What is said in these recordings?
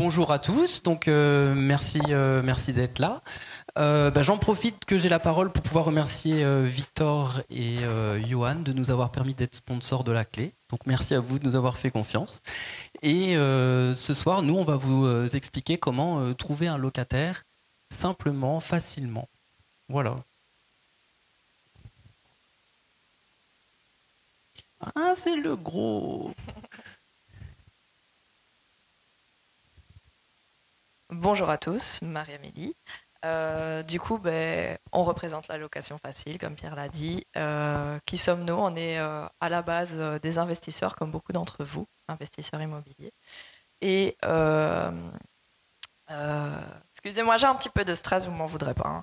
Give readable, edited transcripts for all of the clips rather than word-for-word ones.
bonjour à tous, donc merci d'être là. J'en profite que j'ai la parole pour pouvoir remercier Victor et Johan de nous avoir permis d'être sponsors de la clé. Donc merci à vous de nous avoir fait confiance. Et ce soir, nous, on va vous expliquer comment trouver un locataire simplement, facilement. Voilà. Ah, c'est le gros. Bonjour à tous, Marie-Amélie. Du coup, on représente la location facile, comme Pierre l'a dit. Qui sommes-nous? On est à la base des investisseurs, comme beaucoup d'entre vous, investisseurs immobiliers. Et excusez-moi, j'ai un petit peu de stress, vous m'en voudrez pas. Hein.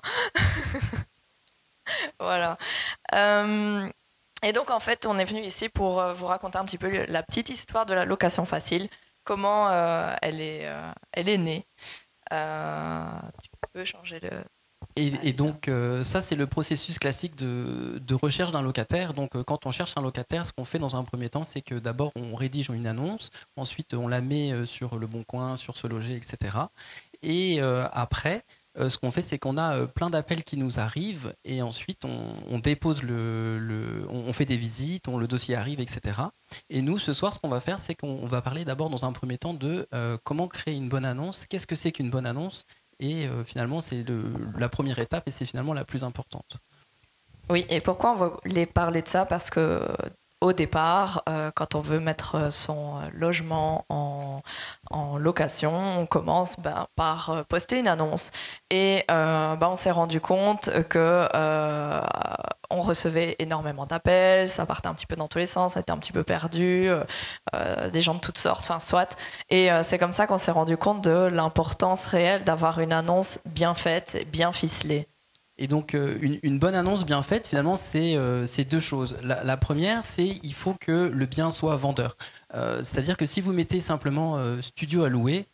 Voilà. Et donc, en fait, on est venu ici pour vous raconter un petit peu la petite histoire de la location facile, comment elle est née. Tu peux changer le... Et donc, ça, c'est le processus classique de recherche d'un locataire. Donc, quand on cherche un locataire, ce qu'on fait dans un premier temps, c'est que d'abord, on rédige une annonce, ensuite, on la met sur Le Bon Coin, sur Se Loger, etc. Et après, ce qu'on fait, c'est qu'on a plein d'appels qui nous arrivent et ensuite, on dépose on fait des visites, le dossier arrive, etc. Et nous, ce soir, ce qu'on va faire, c'est qu'on va parler d'abord, dans un premier temps, de comment créer une bonne annonce, qu'est-ce que c'est qu'une bonne annonce. Et finalement, c'est la première étape et c'est finalement la plus importante. Oui, et pourquoi on voulait parler de ça? Parce que au départ, quand on veut mettre son logement en location, on commence par poster une annonce. Et on s'est rendu compte que on recevait énormément d'appels, ça partait un petit peu dans tous les sens, ça était un petit peu perdu, des gens de toutes sortes, enfin soit. Et c'est comme ça qu'on s'est rendu compte de l'importance réelle d'avoir une annonce bien faite, bien ficelée. Et donc, une bonne annonce bien faite, finalement, c'est deux choses. La première, c'est il faut que le bien soit vendeur. C'est-à-dire que si vous mettez simplement studio à louer,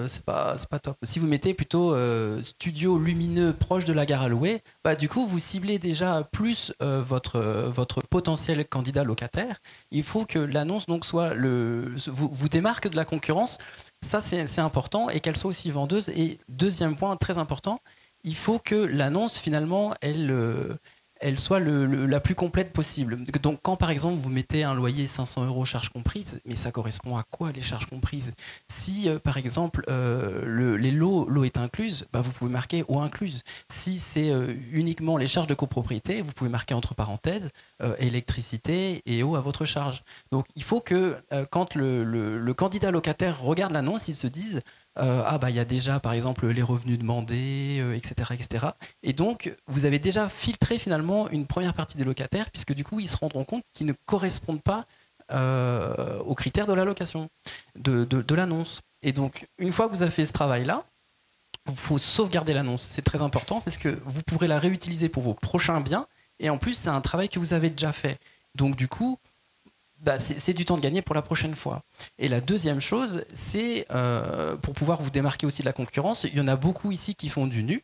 c'est pas top. Si vous mettez plutôt studio lumineux proche de la gare à louer, du coup, vous ciblez déjà plus votre potentiel candidat locataire. Il faut que l'annonce donc soit vous démarque de la concurrence. Ça, c'est important et qu'elle soit aussi vendeuse. Et deuxième point très important, il faut que l'annonce, finalement, elle soit la plus complète possible. Donc, quand par exemple vous mettez un loyer 500 € charges comprises, mais ça correspond à quoi les charges comprises? Si par exemple l'eau est incluse, vous pouvez marquer eau incluse. Si c'est uniquement les charges de copropriété, vous pouvez marquer entre parenthèses électricité et eau à votre charge. Donc, il faut que quand le candidat locataire regarde l'annonce, il se dise il y a déjà par exemple les revenus demandés, etc., etc. Et donc vous avez déjà filtré finalement une première partie des locataires puisque du coup ils se rendront compte qu'ils ne correspondent pas aux critères de la location, de l'annonce. Et donc une fois que vous avez fait ce travail-là, il faut sauvegarder l'annonce. C'est très important parce que vous pourrez la réutiliser pour vos prochains biens et en plus c'est un travail que vous avez déjà fait. Donc du coup c'est du temps de gagner pour la prochaine fois. Et la deuxième chose, c'est pour pouvoir vous démarquer aussi de la concurrence, il y en a beaucoup ici qui font du nu.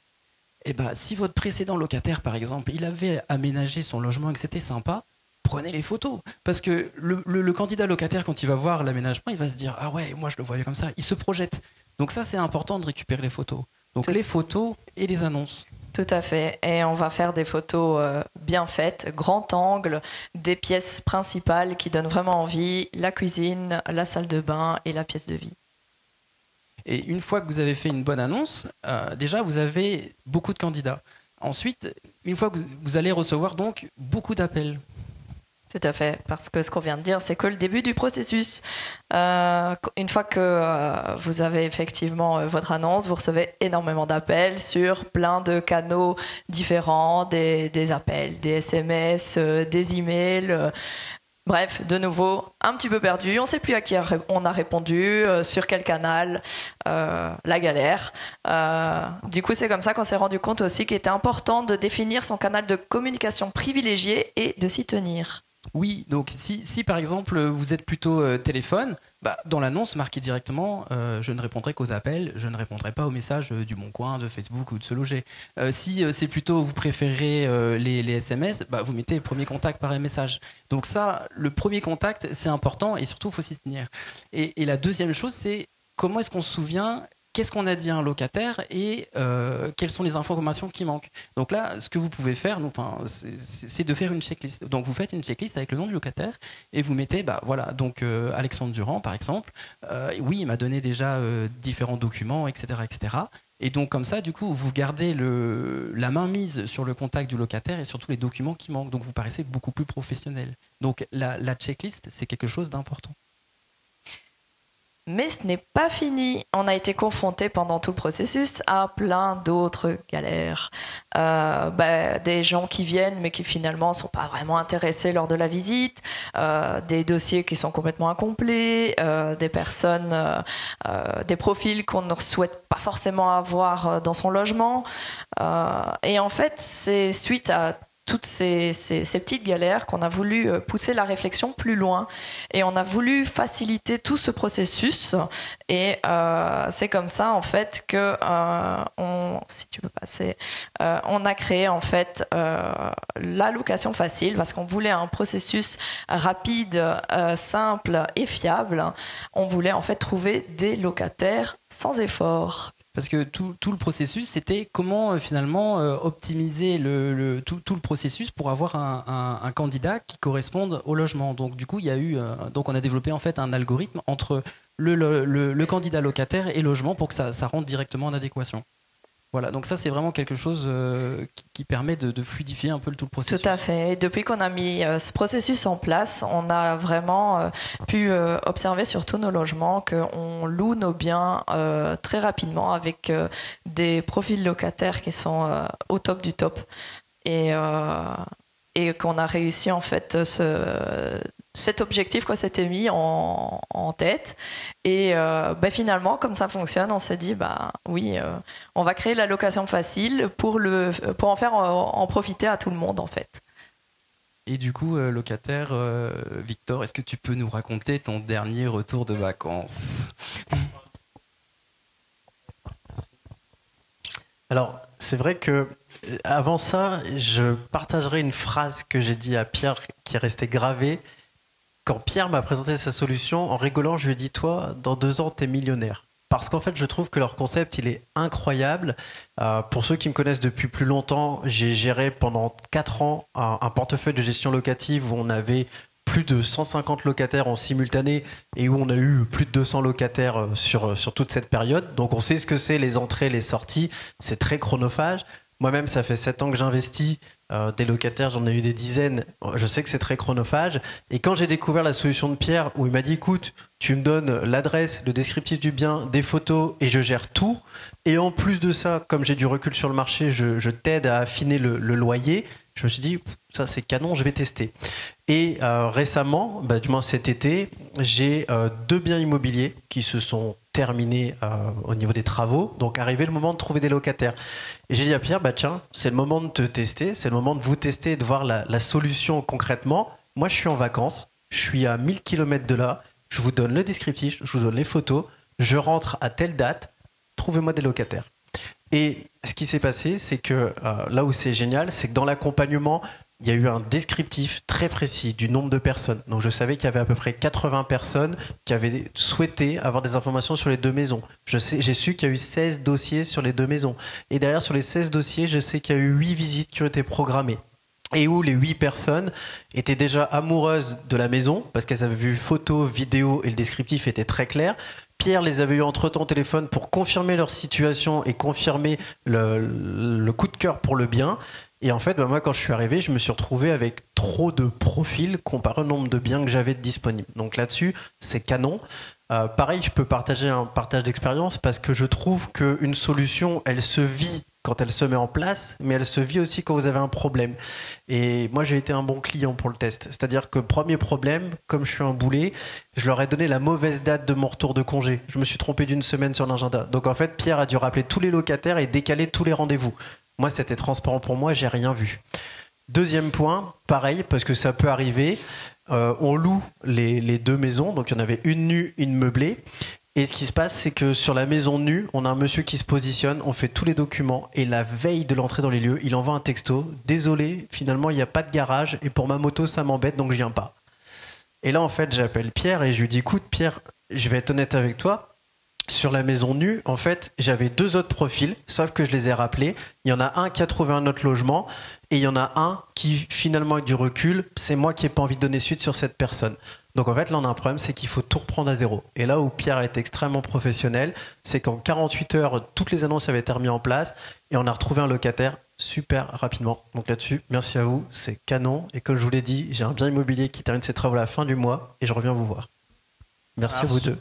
Et si votre précédent locataire, par exemple, il avait aménagé son logement et que c'était sympa, prenez les photos. Parce que le candidat locataire, quand il va voir l'aménagement, il va se dire « Ah ouais, moi je le voyais comme ça ». Il se projette. Donc ça, c'est important de récupérer les photos. Donc les photos et les annonces. Tout à fait. Et on va faire des photos bien faites, grand angle, des pièces principales qui donnent vraiment envie, la cuisine, la salle de bain et la pièce de vie. Et une fois que vous avez fait une bonne annonce, déjà, vous avez beaucoup de candidats. Ensuite, une fois que vous allez recevoir donc beaucoup d'appels. Tout à fait, parce que ce qu'on vient de dire, c'est que le début du processus. Une fois que vous avez effectivement votre annonce, vous recevez énormément d'appels sur plein de canaux différents, des appels, des SMS, des emails. Bref, de nouveau, un petit peu perdu. On ne sait plus à qui on a répondu, sur quel canal, la galère. Du coup, c'est comme ça qu'on s'est rendu compte aussi qu'il était important de définir son canal de communication privilégié et de s'y tenir. Oui, donc si par exemple vous êtes plutôt téléphone, dans l'annonce marquez directement je ne répondrai qu'aux appels, je ne répondrai pas aux messages du Bon Coin, de Facebook ou de Se Loger. Si c'est plutôt vous préférez les SMS, vous mettez premier contact par un message. Donc ça, le premier contact, c'est important et surtout il faut s'y tenir. Et la deuxième chose, c'est comment est-ce qu'on se souvient qu'est-ce qu'on a dit à un locataire et quelles sont les informations qui manquent. Donc là, ce que vous pouvez faire, c'est de faire une checklist. Donc vous faites une checklist avec le nom du locataire et vous mettez, voilà, donc Alexandre Durand par exemple, oui, il m'a donné déjà différents documents, etc., etc. Et donc comme ça, du coup, vous gardez la main mise sur le contact du locataire et sur tous les documents qui manquent. Donc vous paraissez beaucoup plus professionnel. Donc la checklist, c'est quelque chose d'important. Mais ce n'est pas fini. On a été confronté pendant tout le processus à plein d'autres galères. Des gens qui viennent mais qui finalement ne sont pas vraiment intéressés lors de la visite, des dossiers qui sont complètement incomplets, des personnes, des profils qu'on ne souhaite pas forcément avoir dans son logement. Et en fait, c'est suite à toutes ces petites galères qu'on a voulu pousser la réflexion plus loin et on a voulu faciliter tout ce processus et c'est comme ça en fait que si tu peux passer, on a créé en fait la location facile parce qu'on voulait un processus rapide, simple et fiable. On voulait en fait trouver des locataires sans effort. Parce que tout le processus, c'était comment finalement optimiser tout le processus pour avoir un candidat qui corresponde au logement. Donc du coup, donc on a développé en fait un algorithme entre le candidat locataire et logement pour que ça rentre directement en adéquation. Voilà, donc ça c'est vraiment quelque chose qui permet de fluidifier un peu tout le processus. Tout à fait. Et depuis qu'on a mis ce processus en place, on a vraiment pu observer sur tous nos logements qu'on loue nos biens très rapidement avec des profils locataires qui sont au top du top. Et qu'on a réussi en fait cet objectif qu'on s'était mis en tête et finalement comme ça fonctionne on s'est dit oui on va créer la location facile pour en faire en profiter à tout le monde en fait. Et du coup locataire Victor, est-ce que tu peux nous raconter ton dernier retour de vacances? Alors c'est vrai que avant ça je partagerai une phrase que j'ai dit à Pierre qui est restée gravée. Quand Pierre m'a présenté sa solution, en rigolant, je lui ai dit, toi, dans 2 ans, t'es millionnaire. Parce qu'en fait, je trouve que leur concept, il est incroyable. Pour ceux qui me connaissent depuis plus longtemps, j'ai géré pendant 4 ans un portefeuille de gestion locative où on avait plus de 150 locataires en simultané et où on a eu plus de 200 locataires sur toute cette période. Donc on sait ce que c'est, les entrées, les sorties. C'est très chronophage. Moi-même, ça fait 7 ans que j'investis. Des locataires, j'en ai eu des dizaines. Je sais que c'est très chronophage. Et quand j'ai découvert la solution de Pierre, où il m'a dit, écoute, tu me donnes l'adresse, le descriptif du bien, des photos, et je gère tout. Et en plus de ça, comme j'ai du recul sur le marché, je t'aide à affiner le loyer. Je me suis dit, ça c'est canon, je vais tester. Et récemment, du moins cet été, j'ai 2 biens immobiliers qui se sont terminés au niveau des travaux. Donc arrivé le moment de trouver des locataires. Et j'ai dit à Pierre, tiens, c'est le moment de te tester, c'est le moment de vous tester et de voir la solution concrètement. Moi je suis en vacances, je suis à 1000 km de là, je vous donne le descriptif, je vous donne les photos, je rentre à telle date, trouvez-moi des locataires. Et ce qui s'est passé, c'est que là où c'est génial, c'est que dans l'accompagnement, il y a eu un descriptif très précis du nombre de personnes. Donc je savais qu'il y avait à peu près 80 personnes qui avaient souhaité avoir des informations sur les 2 maisons. J'ai su qu'il y a eu 16 dossiers sur les 2 maisons. Et derrière, sur les 16 dossiers, je sais qu'il y a eu 8 visites qui ont été programmées. Et où les 8 personnes étaient déjà amoureuses de la maison, parce qu'elles avaient vu photos, vidéos, et le descriptif était très clair. Pierre les avait eu entre-temps au téléphone pour confirmer leur situation et confirmer le coup de cœur pour le bien. Et en fait, moi, quand je suis arrivé, je me suis retrouvé avec trop de profils comparé au nombre de biens que j'avais disponibles. Donc là-dessus, c'est canon. Pareil, je peux partager un partage d'expérience parce que je trouve qu'une solution, elle se vit quand elle se met en place, mais elle se vit aussi quand vous avez un problème. Et moi, j'ai été un bon client pour le test. C'est-à-dire que premier problème, comme je suis un boulet, je leur ai donné la mauvaise date de mon retour de congé. Je me suis trompé d'1 semaine sur l'agenda. Donc en fait, Pierre a dû rappeler tous les locataires et décaler tous les rendez-vous. Moi, c'était transparent pour moi, j'ai rien vu. Deuxième point, pareil, parce que ça peut arriver, on loue les 2 maisons, donc il y en avait une nue, une meublée. Et ce qui se passe, c'est que sur la maison nue, on a un monsieur qui se positionne, on fait tous les documents, et la veille de l'entrée dans les lieux, il envoie un texto. Désolé, finalement, il n'y a pas de garage, et pour ma moto, ça m'embête, donc je viens pas. Et là, en fait, j'appelle Pierre, et je lui dis, écoute, Pierre, je vais être honnête avec toi, sur la maison nue, en fait, j'avais 2 autres profils, sauf que je les ai rappelés. Il y en a un qui a trouvé un autre logement et il y en a un qui, finalement, avec du recul, c'est moi qui n'ai pas envie de donner suite sur cette personne. Donc, en fait, là, on a un problème, c'est qu'il faut tout reprendre à zéro. Et là où Pierre est extrêmement professionnel, c'est qu'en 48 heures, toutes les annonces avaient été remises en place et on a retrouvé un locataire super rapidement. Donc là-dessus, merci à vous, c'est canon. Et comme je vous l'ai dit, j'ai un bien immobilier qui termine ses travaux à la fin du mois et je reviens vous voir. Merci à vous deux.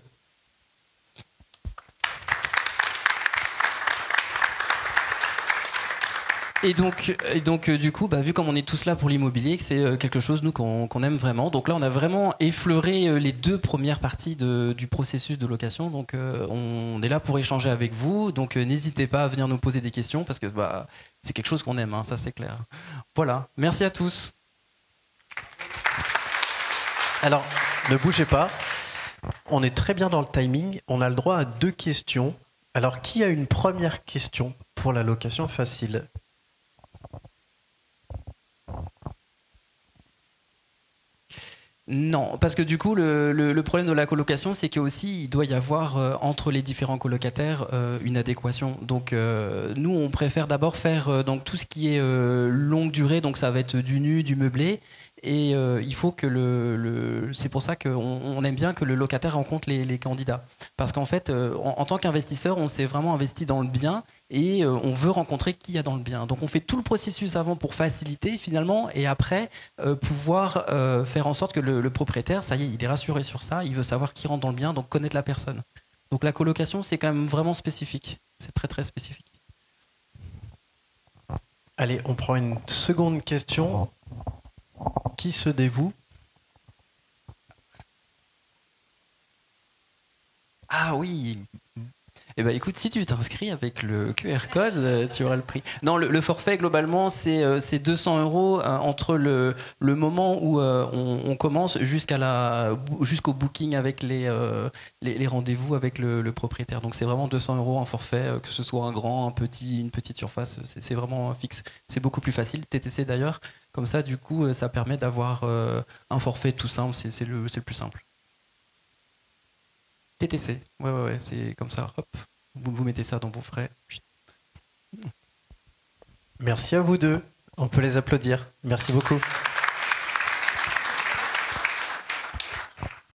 Et donc du coup, vu comme on est tous là pour l'immobilier, que c'est quelque chose, nous, qu'on aime vraiment. Donc là, on a vraiment effleuré les 2 premières parties du processus de location. Donc on est là pour échanger avec vous. Donc n'hésitez pas à venir nous poser des questions parce que c'est quelque chose qu'on aime, ça c'est clair. Voilà, merci à tous. Alors, ne bougez pas. On est très bien dans le timing. On a le droit à 2 questions. Alors, qui a une première question pour la location facile ? Non, parce que du coup, le problème de la colocation, c'est qu'aussi, il doit y avoir entre les différents colocataires une adéquation. Donc, nous, on préfère d'abord faire donc tout ce qui est longue durée, donc ça va être du nu, du meublé. Et il faut que c'est pour ça qu'on aime bien que le locataire rencontre les candidats. Parce qu'en fait, en tant qu'investisseur, on s'est vraiment investi dans le bien et on veut rencontrer qui y a dans le bien. Donc on fait tout le processus avant pour faciliter finalement et après pouvoir faire en sorte que le propriétaire, ça y est, il est rassuré sur ça, il veut savoir qui rentre dans le bien, donc connaître la personne. Donc la colocation, c'est quand même vraiment spécifique. C'est très très spécifique. Allez, on prend une seconde question. Qui se dévoue ? Ah oui. Eh ben écoute, si tu t'inscris avec le QR code, tu auras le prix. Non, le forfait globalement c'est 200 € entre le moment où on commence jusqu'au booking avec les rendez-vous avec le propriétaire. Donc c'est vraiment 200 € en forfait, que ce soit un grand, un petit, une petite surface, c'est vraiment fixe. C'est beaucoup plus facile. TTC d'ailleurs, comme ça du coup ça permet d'avoir un forfait tout simple. C'est le plus simple. TTC, ouais, c'est comme ça, hop, vous mettez ça dans vos frais. Merci à vous deux, on peut les applaudir. Merci beaucoup.